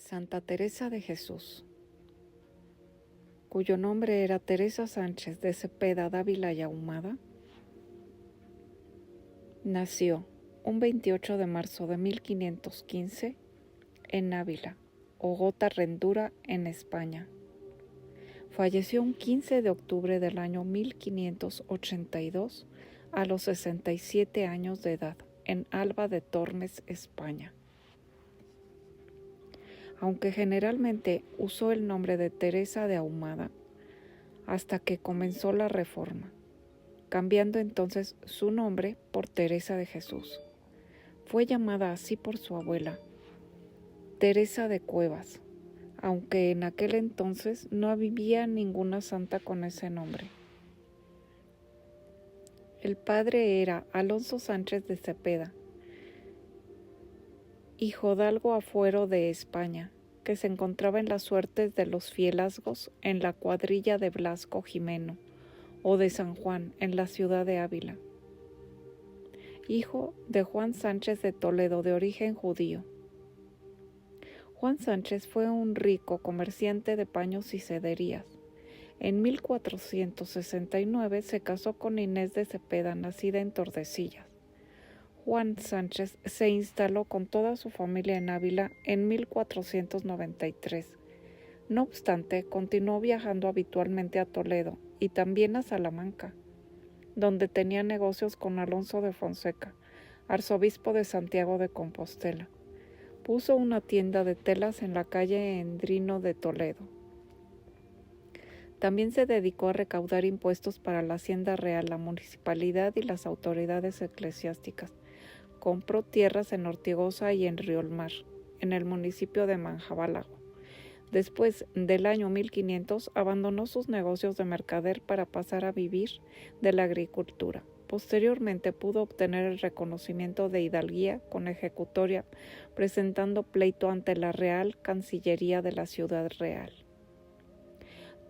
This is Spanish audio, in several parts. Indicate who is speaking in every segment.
Speaker 1: Santa Teresa de Jesús, cuyo nombre era Teresa Sánchez de Cepeda Dávila y Ahumada, nació un 28 de marzo de 1515 en Ávila, o Gota-Rendura, en España. Falleció un 15 de octubre del año 1582 a los 67 años de edad en Alba de Tormes, España. Aunque generalmente usó el nombre de Teresa de Ahumada hasta que comenzó la Reforma, cambiando entonces su nombre por Teresa de Jesús. Fue llamada así por su abuela, Teresa de Cuevas, aunque en aquel entonces no vivía ninguna santa con ese nombre. El padre era Alonso Sánchez de Cepeda, hijodalgo afuero de España, que se encontraba en las suertes de los fielazgos en la cuadrilla de Blasco Jimeno, o de San Juan, en la ciudad de Ávila. Hijo de Juan Sánchez de Toledo, de origen judío. Juan Sánchez fue un rico comerciante de paños y sederías. En 1469 se casó con Inés de Cepeda, nacida en Tordesillas. Juan Sánchez se instaló con toda su familia en Ávila en 1493. No obstante, continuó viajando habitualmente a Toledo y también a Salamanca, donde tenía negocios con Alonso de Fonseca, arzobispo de Santiago de Compostela. Puso una tienda de telas en la calle Endrino de Toledo. También se dedicó a recaudar impuestos para la Hacienda Real, la municipalidad y las autoridades eclesiásticas. Compró tierras en Ortigosa y en Riolmar, en el municipio de Manjabálago. Después del año 1500 abandonó sus negocios de mercader para pasar a vivir de la agricultura. Posteriormente pudo obtener el reconocimiento de hidalguía con ejecutoria, presentando pleito ante la Real Cancillería de la Ciudad Real.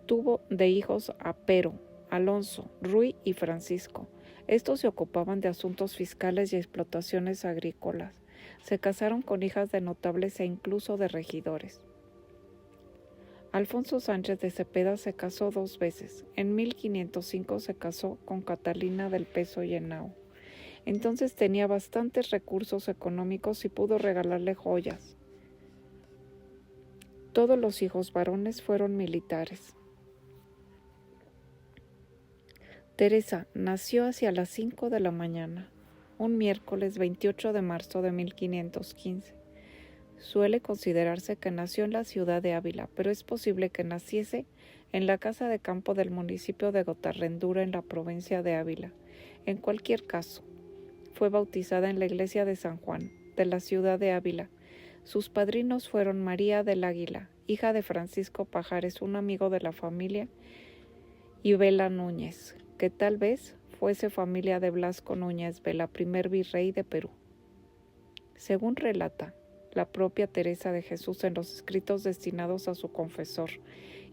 Speaker 1: Tuvo de hijos a Pero, Alonso, Ruy y Francisco. Estos se ocupaban de asuntos fiscales y explotaciones agrícolas. Se casaron con hijas de notables e incluso de regidores. Alfonso Sánchez de Cepeda se casó 2 veces. En 1505 se casó con Catalina del Peso y Henao. Entonces tenía bastantes recursos económicos y pudo regalarle joyas. Todos los hijos varones fueron militares. Teresa nació hacia las 5 de la mañana, un miércoles 28 de marzo de 1515. Suele considerarse que nació en la ciudad de Ávila, pero es posible que naciese en la casa de campo del municipio de Gota-Rendura, en la provincia de Ávila. En cualquier caso, fue bautizada en la iglesia de San Juan, de la ciudad de Ávila. Sus padrinos fueron María del Águila, hija de Francisco Pajares, un amigo de la familia, y Vela Núñez, que tal vez fuese familia de Blasco Núñez Vela, primer virrey de Perú. Según relata la propia Teresa de Jesús en los escritos destinados a su confesor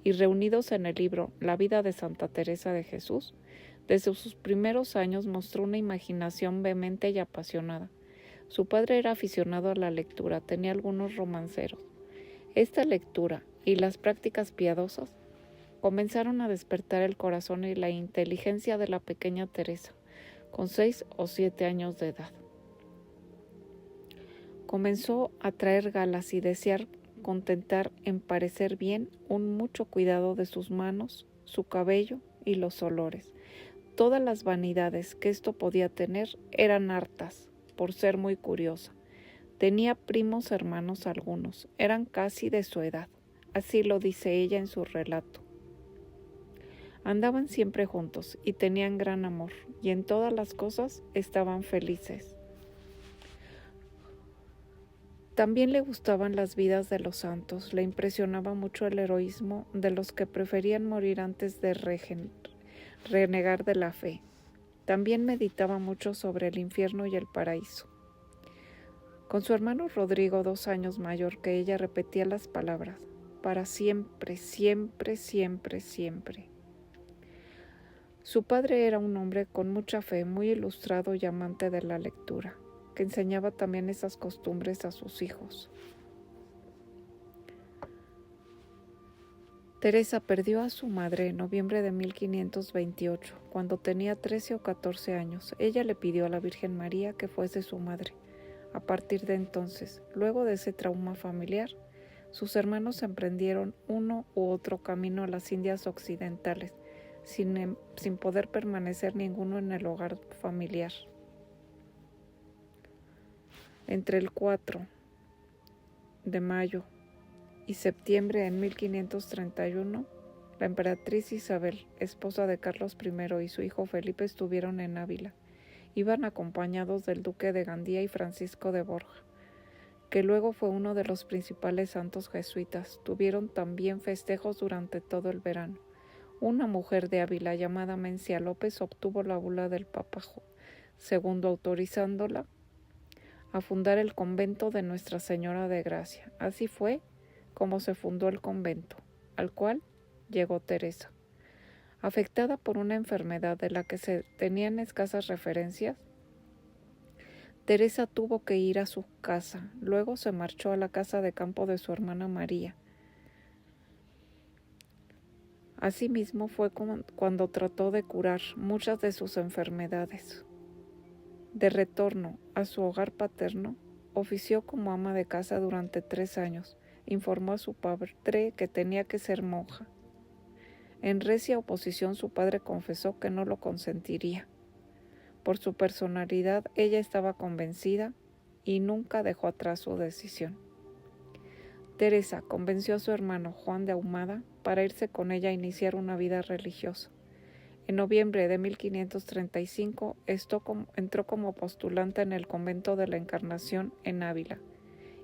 Speaker 1: y reunidos en el libro La vida de Santa Teresa de Jesús, desde sus primeros años mostró una imaginación vehemente y apasionada. Su padre era aficionado a la lectura, tenía algunos romanceros. Esta lectura y las prácticas piadosas comenzaron a despertar el corazón y la inteligencia de la pequeña Teresa, con 6 o 7 años de edad. Comenzó a traer galas y desear contentar en parecer bien un mucho cuidado de sus manos, su cabello y los olores. Todas las vanidades que esto podía tener eran hartas, por ser muy curiosa. Tenía primos hermanos algunos, eran casi de su edad, así lo dice ella en su relato. Andaban siempre juntos y tenían gran amor, y en todas las cosas estaban felices. También le gustaban las vidas de los santos, le impresionaba mucho el heroísmo de los que preferían morir antes de renegar de la fe. También meditaba mucho sobre el infierno y el paraíso. Con su hermano Rodrigo, 2 años mayor que ella, repetía las palabras: para siempre, siempre, siempre, siempre. Su padre era un hombre con mucha fe, muy ilustrado y amante de la lectura, que enseñaba también esas costumbres a sus hijos. Teresa perdió a su madre en noviembre de 1528, cuando tenía 13 o 14 años. Ella le pidió a la Virgen María que fuese su madre. A partir de entonces, luego de ese trauma familiar, sus hermanos emprendieron uno u otro camino a las Indias Occidentales, sin poder permanecer ninguno en el hogar familiar. Entre el 4 de mayo y septiembre de 1531, la emperatriz Isabel, esposa de Carlos I, y su hijo Felipe estuvieron en Ávila. Iban acompañados del duque de Gandía y Francisco de Borja, que luego fue uno de los principales santos jesuitas. Tuvieron también festejos durante todo el verano. Una mujer de Ávila llamada Mencia López obtuvo la bula del Papa II, autorizándola a fundar el convento de Nuestra Señora de Gracia. Así fue como se fundó el convento, al cual llegó Teresa. Afectada por una enfermedad de la que se tenían escasas referencias, Teresa tuvo que ir a su casa. Luego se marchó a la casa de campo de su hermana María. Asimismo fue cuando trató de curar muchas de sus enfermedades. De retorno a su hogar paterno, ofició como ama de casa durante 3 años. Informó a su padre que tenía que ser monja. En recia oposición, su padre confesó que no lo consentiría. Por su personalidad, ella estaba convencida y nunca dejó atrás su decisión. Teresa convenció a su hermano Juan de Ahumada para irse con ella a iniciar una vida religiosa. En noviembre de 1535 entró como postulante en el convento de la Encarnación en Ávila,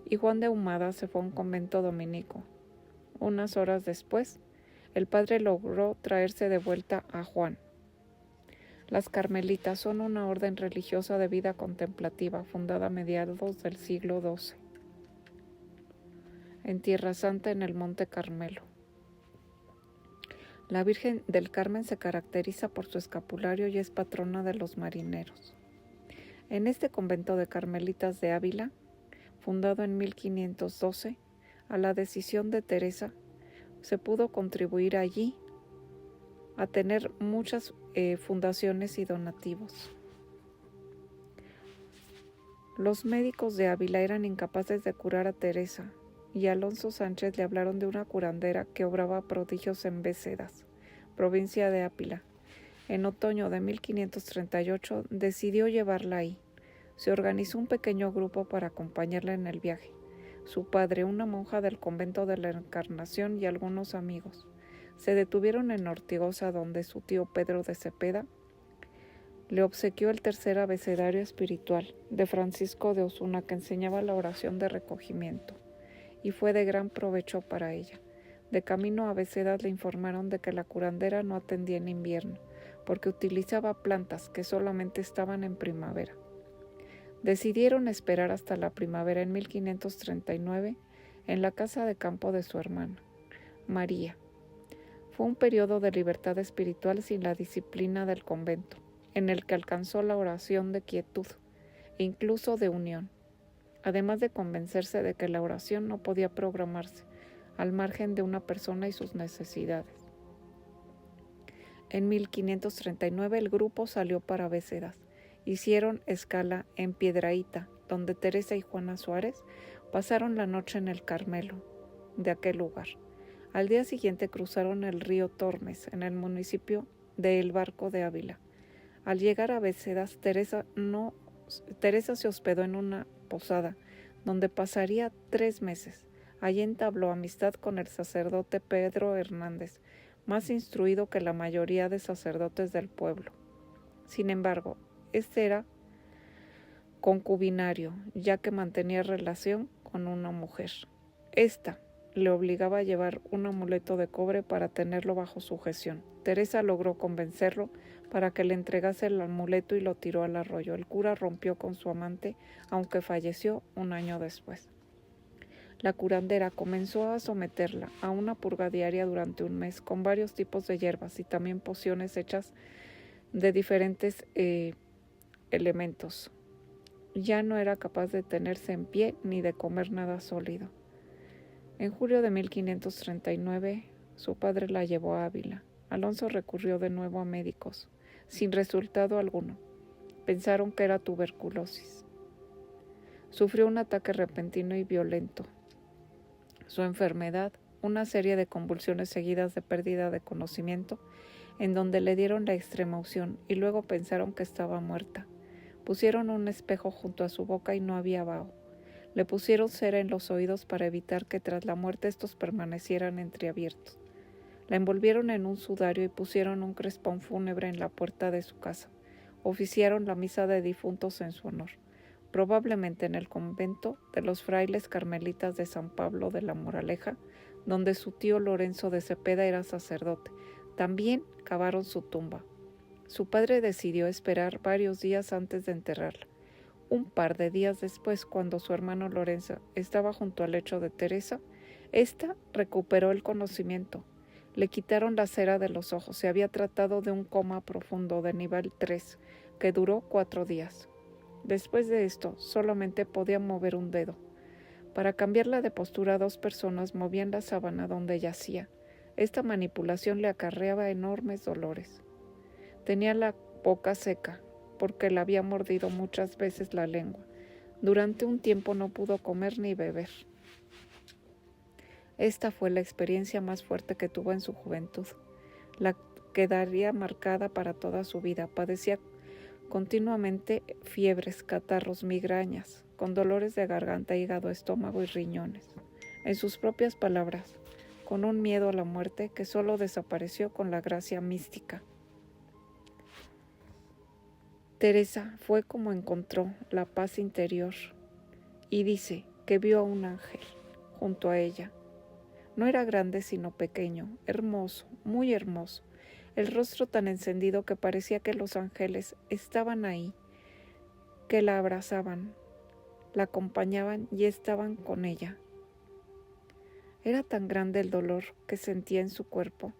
Speaker 1: y Juan de Ahumada se fue a un convento dominico. Unas horas después, el padre logró traerse de vuelta a Juan. Las carmelitas son una orden religiosa de vida contemplativa fundada a mediados del siglo XII en Tierra Santa, en el Monte Carmelo. La Virgen del Carmen se caracteriza por su escapulario y es patrona de los marineros. En este convento de carmelitas de Ávila, fundado en 1512, a la decisión de Teresa, se pudo contribuir allí a tener muchas fundaciones y donativos. Los médicos de Ávila eran incapaces de curar a Teresa, y Alonso Sánchez le hablaron de una curandera que obraba prodigios en Bécedas, provincia de Ávila. En otoño de 1538 decidió llevarla ahí. Se organizó un pequeño grupo para acompañarla en el viaje. Su padre, una monja del convento de la Encarnación y algunos amigos. Se detuvieron en Ortigosa, donde su tío Pedro de Cepeda le obsequió el tercer abecedario espiritual de Francisco de Osuna, que enseñaba la oración de recogimiento, y fue de gran provecho para ella. De camino a Bécedas le informaron de que la curandera no atendía en invierno, porque utilizaba plantas que solamente estaban en primavera. Decidieron esperar hasta la primavera. En 1539, en la casa de campo de su hermana, María. Fue un periodo de libertad espiritual sin la disciplina del convento, en el que alcanzó la oración de quietud e incluso de unión, además de convencerse de que la oración no podía programarse al margen de una persona y sus necesidades. En 1539 el grupo salió para Bécedas. Hicieron escala en Piedrahíta, donde Teresa y Juana Suárez pasaron la noche en el Carmelo de aquel lugar. Al día siguiente cruzaron el río Tormes, en el municipio de El Barco de Ávila. Al llegar a Bécedas, Teresa se hospedó en una posada, donde pasaría 3 meses. Allí entabló amistad con el sacerdote Pedro Hernández, más instruido que la mayoría de sacerdotes del pueblo. Sin embargo, este era concubinario, ya que mantenía relación con una mujer. Esta le obligaba a llevar un amuleto de cobre para tenerlo bajo sujeción. Teresa logró convencerlo para que le entregase el amuleto y lo tiró al arroyo. El cura rompió con su amante, aunque falleció un año después. La curandera comenzó a someterla a una purga diaria durante un mes, con varios tipos de hierbas y también pociones hechas de diferentes elementos. Ya no era capaz de tenerse en pie ni de comer nada sólido. En julio de 1539 Su padre la llevó a Ávila. Alonso recurrió de nuevo a médicos, sin resultado alguno. Pensaron que era tuberculosis. Sufrió un ataque repentino y violento. Su enfermedad, una serie de convulsiones seguidas de pérdida de conocimiento, en donde le dieron la extrema unción y luego pensaron que estaba muerta. Pusieron un espejo junto a su boca y no había vaho. Le pusieron cera en los oídos para evitar que tras la muerte estos permanecieran entreabiertos. La envolvieron en un sudario y pusieron un crespón fúnebre en la puerta de su casa. Oficiaron la misa de difuntos en su honor, probablemente en el convento de los frailes carmelitas de San Pablo de la Moraleja, donde su tío Lorenzo de Cepeda era sacerdote. También cavaron su tumba. Su padre decidió esperar varios días antes de enterrarla. Un par de días después, cuando su hermano Lorenzo estaba junto al lecho de Teresa, ésta recuperó el conocimiento. Le quitaron la cera de los ojos. Se había tratado de un coma profundo de nivel 3, que duró 4 días. Después de esto, solamente podía mover un dedo. Para cambiarla de postura, 2 personas movían la sábana donde yacía. Esta manipulación le acarreaba enormes dolores. Tenía la boca seca, porque le había mordido muchas veces la lengua. Durante un tiempo no pudo comer ni beber. Esta fue la experiencia más fuerte que tuvo en su juventud. La quedaría marcada para toda su vida. Padecía continuamente fiebres, catarros, migrañas, con dolores de garganta, hígado, estómago y riñones. En sus propias palabras, con un miedo a la muerte que solo desapareció con la gracia mística. Teresa fue como encontró la paz interior y dice que vio a un ángel junto a ella. No era grande sino pequeño, hermoso, muy hermoso, el rostro tan encendido que parecía que los ángeles estaban ahí, que la abrazaban, la acompañaban y estaban con ella. Era tan grande el dolor que sentía en su cuerpo,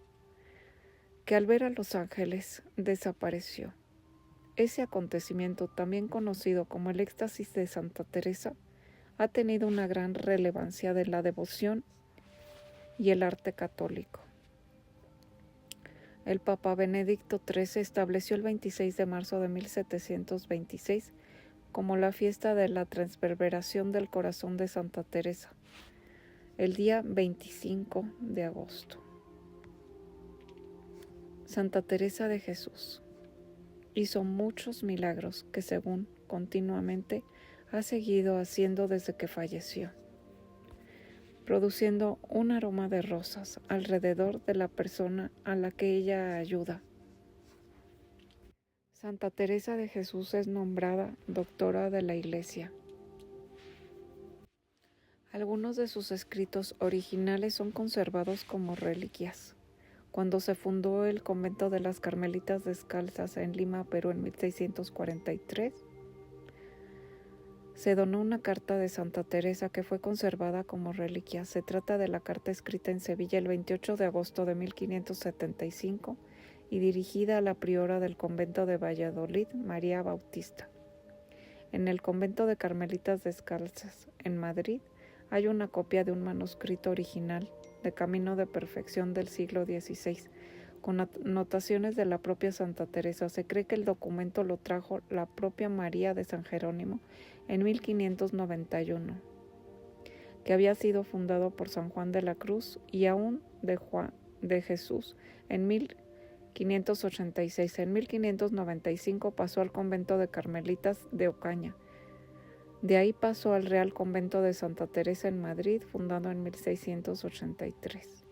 Speaker 1: que al ver a los ángeles desapareció. Ese acontecimiento, también conocido como el éxtasis de Santa Teresa, ha tenido una gran relevancia de la devoción y el arte católico. El Papa Benedicto XIII estableció el 26 de marzo de 1726 como la fiesta de la transverberación del corazón de Santa Teresa, el día 25 de agosto. Santa Teresa de Jesús hizo muchos milagros que, según continuamente, ha seguido haciendo desde que falleció, produciendo un aroma de rosas alrededor de la persona a la que ella ayuda. Santa Teresa de Jesús es nombrada doctora de la Iglesia. Algunos de sus escritos originales son conservados como reliquias. Cuando se fundó el convento de las Carmelitas Descalzas en Lima, Perú, en 1643, se donó una carta de Santa Teresa que fue conservada como reliquia. Se trata de la carta escrita en Sevilla el 28 de agosto de 1575 y dirigida a la priora del convento de Valladolid, María Bautista. En el convento de Carmelitas Descalzas, en Madrid, hay una copia de un manuscrito original de Camino de Perfección del siglo XVI, con anotaciones de la propia Santa Teresa. Se cree que el documento lo trajo la propia María de San Jerónimo en 1591, que había sido fundado por San Juan de la Cruz y aún de Juan de Jesús en 1586. En 1595 pasó al convento de Carmelitas de Ocaña. De ahí pasó al Real Convento de Santa Teresa en Madrid, fundado en 1683.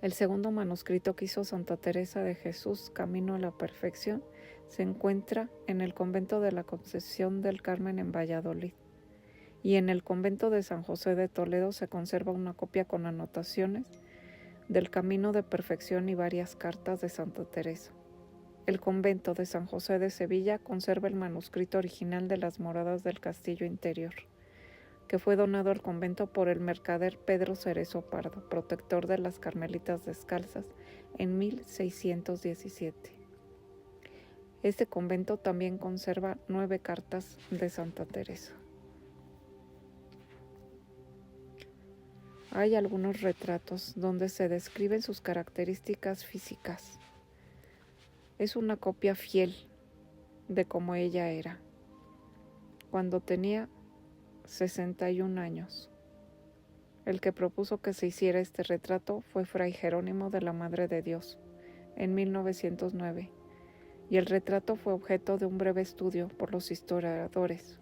Speaker 1: El segundo manuscrito que hizo Santa Teresa de Jesús, Camino a la Perfección, se encuentra en el convento de la Concepción del Carmen en Valladolid. Y en el convento de San José de Toledo se conserva una copia con anotaciones del Camino de Perfección y varias cartas de Santa Teresa. El convento de San José de Sevilla conserva el manuscrito original de las moradas del castillo interior, que fue donado al convento por el mercader Pedro Cerezo Pardo, protector de las Carmelitas Descalzas, en 1617. Este convento también conserva 9 cartas de Santa Teresa. Hay algunos retratos donde se describen sus características físicas. Es una copia fiel de cómo ella era cuando tenía 61 años. El que propuso que se hiciera este retrato fue Fray Jerónimo de la Madre de Dios en 1909, y el retrato fue objeto de un breve estudio por los historiadores.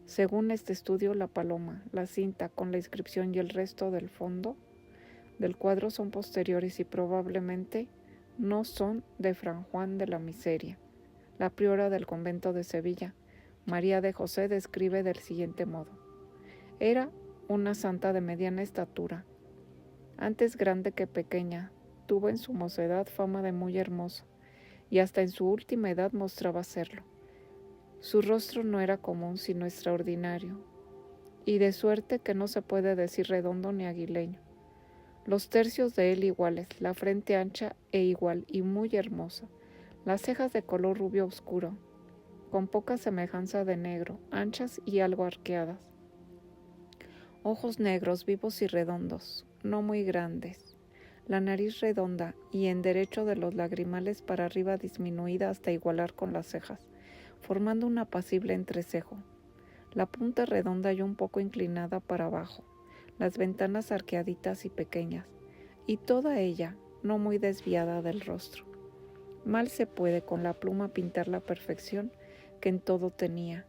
Speaker 1: Según este estudio, la paloma, la cinta con la inscripción y el resto del fondo del cuadro son posteriores y probablemente no son de Fran Juan de la Miseria. La priora del convento de Sevilla, María de José, describe del siguiente modo: era una santa de mediana estatura, antes grande que pequeña, tuvo en su mocedad fama de muy hermosa, y hasta en su última edad mostraba serlo. Su rostro no era común sino extraordinario, y de suerte que no se puede decir redondo ni aguileño. Los tercios de él iguales, la frente ancha e igual y muy hermosa, las cejas de color rubio oscuro, con poca semejanza de negro, anchas y algo arqueadas. Ojos negros, vivos y redondos, no muy grandes. La nariz redonda y en derecho de los lagrimales para arriba disminuida hasta igualar con las cejas, formando un apacible entrecejo. La punta redonda y un poco inclinada para abajo, las ventanas arqueaditas y pequeñas, y toda ella no muy desviada del rostro. Mal se puede con la pluma pintar la perfección que en todo tenía.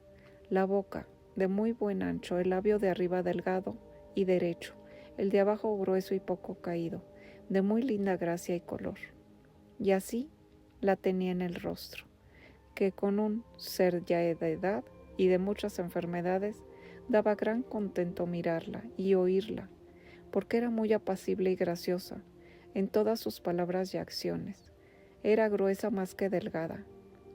Speaker 1: La boca, de muy buen ancho, el labio de arriba delgado y derecho, el de abajo grueso y poco caído, de muy linda gracia y color. Y así la tenía en el rostro, que con un ser ya de edad y de muchas enfermedades, daba gran contento mirarla y oírla, porque era muy apacible y graciosa en todas sus palabras y acciones. Era gruesa más que delgada,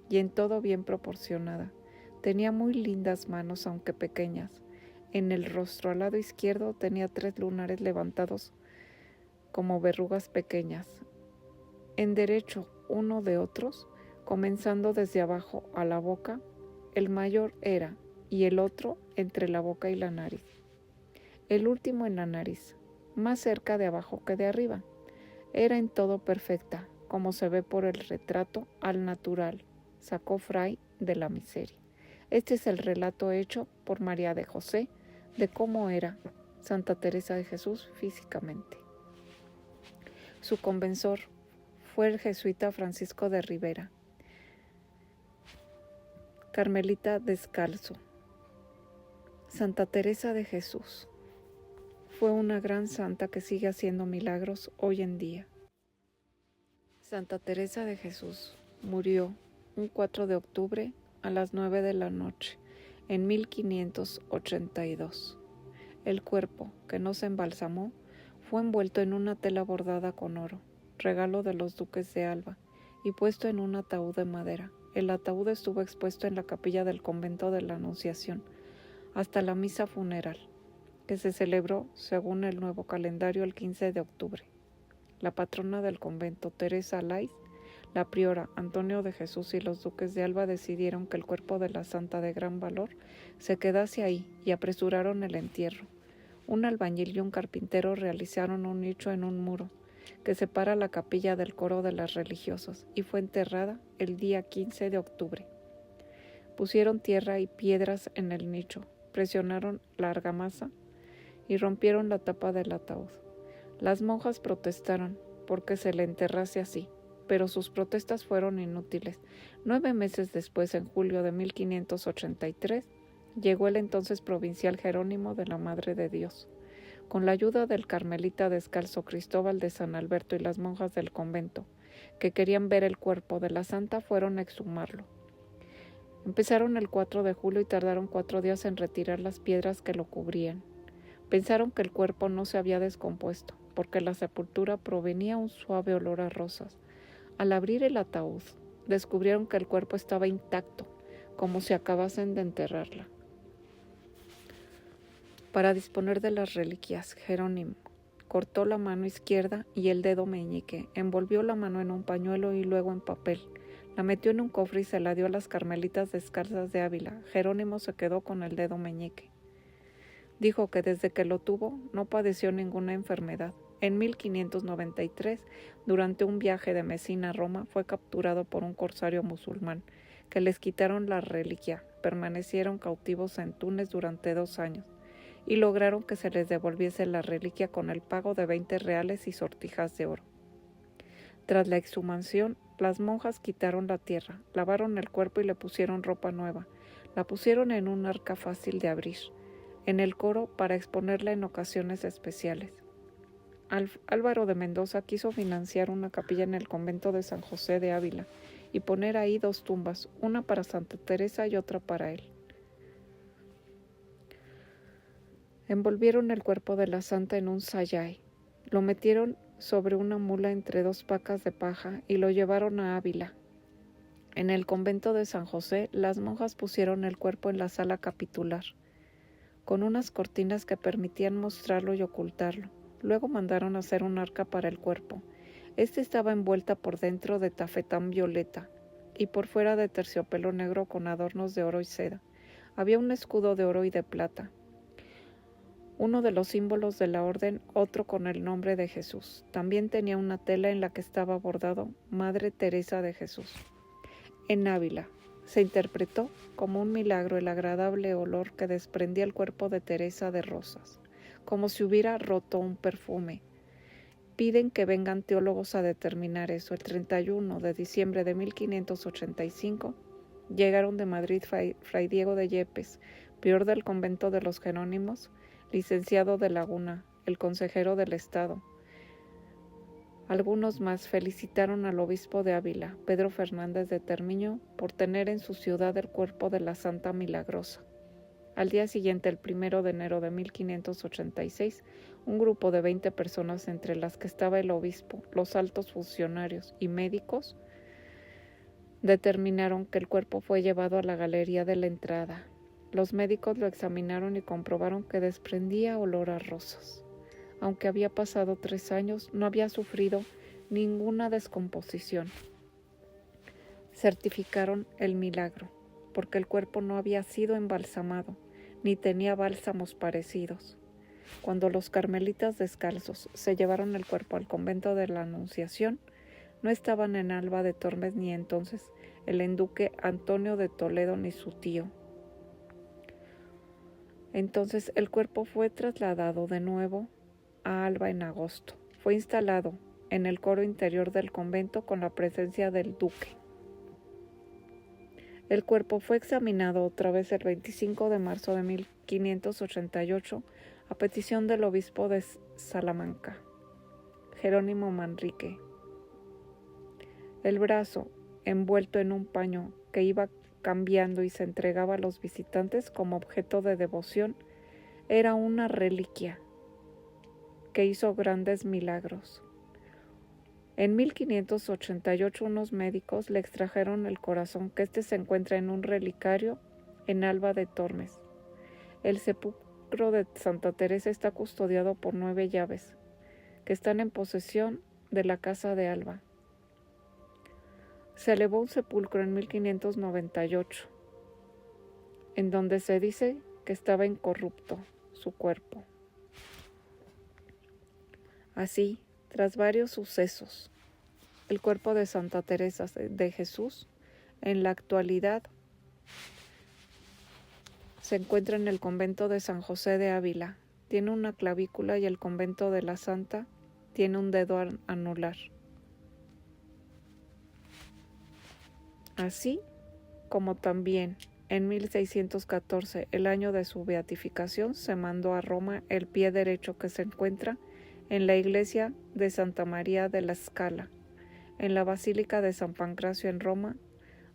Speaker 1: y en todo bien proporcionada. Tenía muy lindas manos, aunque pequeñas. En el rostro al lado izquierdo tenía 3 lunares levantados como verrugas pequeñas. En derecho uno de otros, comenzando desde abajo a la boca, el mayor era, y el otro entre la boca y la nariz. El último en la nariz, más cerca de abajo que de arriba. Era en todo perfecta, como se ve por el retrato al natural, sacó Fray de la Miseria. Este es el relato hecho por María de José de cómo era Santa Teresa de Jesús físicamente. Su conventor fue el jesuita Francisco de Ribera, carmelita descalzo. Santa Teresa de Jesús fue una gran santa que sigue haciendo milagros hoy en día. Santa Teresa de Jesús murió un 4 de octubre a las 9 de la noche en 1582. El cuerpo, que no se embalsamó, fue envuelto en una tela bordada con oro, regalo de los duques de Alba, y puesto en un ataúd de madera. El ataúd estuvo expuesto en la capilla del convento de la Anunciación hasta la misa funeral, que se celebró según el nuevo calendario el 15 de octubre. La patrona del convento, Teresa Lais, la priora, Antonio de Jesús y los duques de Alba decidieron que el cuerpo de la santa de gran valor se quedase ahí y apresuraron el entierro. Un albañil y un carpintero realizaron un nicho en un muro que separa la capilla del coro de las religiosas y fue enterrada el día 15 de octubre. Pusieron tierra y piedras en el nicho, presionaron la argamasa y rompieron la tapa del ataúd. Las monjas protestaron porque se le enterrase así, pero sus protestas fueron inútiles. 9 meses después, en julio de 1583, llegó el entonces provincial Jerónimo de la Madre de Dios. Con la ayuda del carmelita descalzo Cristóbal de San Alberto y las monjas del convento, que querían ver el cuerpo de la santa, fueron a exhumarlo. Empezaron el 4 de julio y tardaron 4 días en retirar las piedras que lo cubrían. Pensaron que el cuerpo no se había descompuesto, porque de la sepultura provenía un suave olor a rosas. Al abrir el ataúd, descubrieron que el cuerpo estaba intacto, como si acabasen de enterrarla. Para disponer de las reliquias, Jerónimo cortó la mano izquierda y el dedo meñique, envolvió la mano en un pañuelo y luego en papel. La metió en un cofre y se la dio a las carmelitas descalzas de Ávila. Jerónimo se quedó con el dedo meñique. Dijo que desde que lo tuvo no padeció ninguna enfermedad. En 1593, durante un viaje de Mesina a Roma, fue capturado por un corsario musulmán, que les quitaron la reliquia. Permanecieron cautivos en Túnez durante 2 años y lograron que se les devolviese la reliquia con el pago de 20 reales y sortijas de oro. Tras la exhumación, las monjas quitaron la tierra, lavaron el cuerpo y le pusieron ropa nueva. La pusieron en un arca fácil de abrir, en el coro, para exponerla en ocasiones especiales. Álvaro de Mendoza quiso financiar una capilla en el convento de San José de Ávila y poner ahí 2 tumbas, una para Santa Teresa y otra para él. Envolvieron el cuerpo de la santa en un sayay, lo metieron sobre una mula entre 2 pacas de paja y lo llevaron a Ávila. En el convento de San José, las monjas pusieron el cuerpo en la sala capitular, con unas cortinas que permitían mostrarlo y ocultarlo. Luego mandaron hacer un arca para el cuerpo. Esta estaba envuelta por dentro de tafetán violeta y por fuera de terciopelo negro con adornos de oro y seda. Había un escudo de oro y de plata, uno de los símbolos de la orden, otro con el nombre de Jesús. También tenía una tela en la que estaba bordado Madre Teresa de Jesús. En Ávila se interpretó como un milagro el agradable olor que desprendía el cuerpo de Teresa de rosas, como si hubiera roto un perfume. Piden que vengan teólogos a determinar eso. El 31 de diciembre de 1585 llegaron de Madrid Fray Diego de Yepes, prior del convento de los Jerónimos, licenciado de Laguna, el consejero del Estado. Algunos más felicitaron al obispo de Ávila, Pedro Fernández de Termiño, por tener en su ciudad el cuerpo de la Santa Milagrosa. Al día siguiente, el 1 de enero de 1586, un grupo de 20 personas, entre las que estaba el obispo, los altos funcionarios y médicos, determinaron que el cuerpo fue llevado a la galería de la entrada. Los médicos lo examinaron y comprobaron que desprendía olor a rosas. Aunque había pasado 3 años, no había sufrido ninguna descomposición. Certificaron el milagro, porque el cuerpo no había sido embalsamado, ni tenía bálsamos parecidos. Cuando los carmelitas descalzos se llevaron el cuerpo al convento de la Anunciación, no estaban en Alba de Tormes ni entonces el duque Antonio de Toledo ni su tío. Entonces el cuerpo fue trasladado de nuevo a Alba en agosto. Fue instalado en el coro interior del convento con la presencia del duque. El cuerpo fue examinado otra vez el 25 de marzo de 1588 a petición del obispo de Salamanca, Jerónimo Manrique. El brazo, envuelto en un paño que iba cambiando y se entregaba a los visitantes como objeto de devoción, era una reliquia que hizo grandes milagros. En 1588 unos médicos le extrajeron el corazón, que se encuentra en un relicario en Alba de Tormes. El sepulcro de Santa Teresa está custodiado por 9 llaves, que están en posesión de la Casa de Alba. Se elevó un sepulcro en 1598, en donde se dice que estaba incorrupto su cuerpo. Así, tras varios sucesos, el cuerpo de Santa Teresa de Jesús en la actualidad se encuentra en el convento de San José de Ávila. Tiene una clavícula y el convento de la Santa tiene un dedo anular. Así como también en 1614, el año de su beatificación, se mandó a Roma el pie derecho, que se encuentra en la iglesia de Santa María de la Scala. En la Basílica de San Pancracio en Roma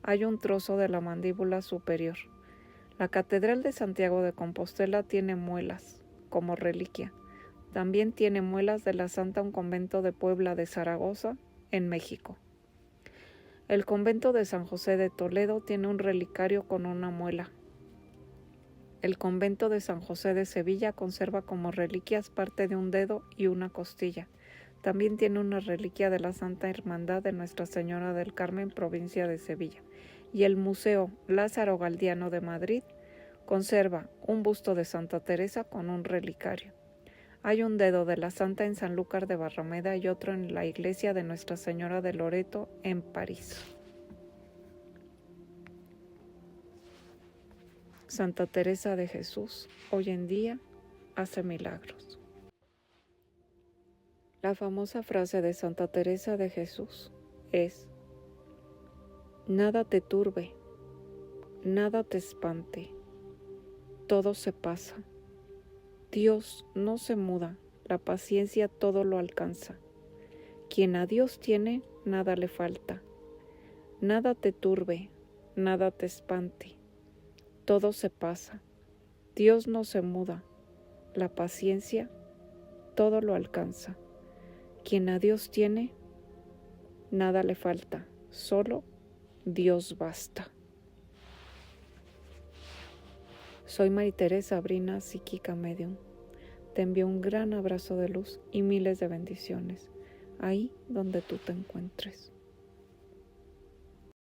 Speaker 1: hay un trozo de la mandíbula superior. La Catedral de Santiago de Compostela tiene muelas como reliquia. También tiene muelas de la Santa un convento de Puebla de Zaragoza, en México. El convento de San José de Toledo tiene un relicario con una muela. El convento de San José de Sevilla conserva como reliquias parte de un dedo y una costilla. También tiene una reliquia de la Santa Hermandad de Nuestra Señora del Carmen, provincia de Sevilla. Y el Museo Lázaro Galdiano de Madrid Conserva un busto de Santa Teresa con un relicario. Hay un dedo de la santa en Sanlúcar de Barrameda y otro en la iglesia de Nuestra Señora de Loreto en París. Santa Teresa de Jesús, hoy en día, hace milagros. La famosa frase de Santa Teresa de Jesús es: nada te turbe, nada te espante, todo se pasa. Dios no se muda, la paciencia todo lo alcanza. Quien a Dios tiene, nada le falta. Nada te turbe, nada te espante, todo se pasa. Dios no se muda, la paciencia todo lo alcanza. Quien a Dios tiene, nada le falta, solo Dios basta. Soy María Teresa Abrina, psíquica medium. Te envío un gran abrazo de luz y miles de bendiciones, ahí donde tú te encuentres.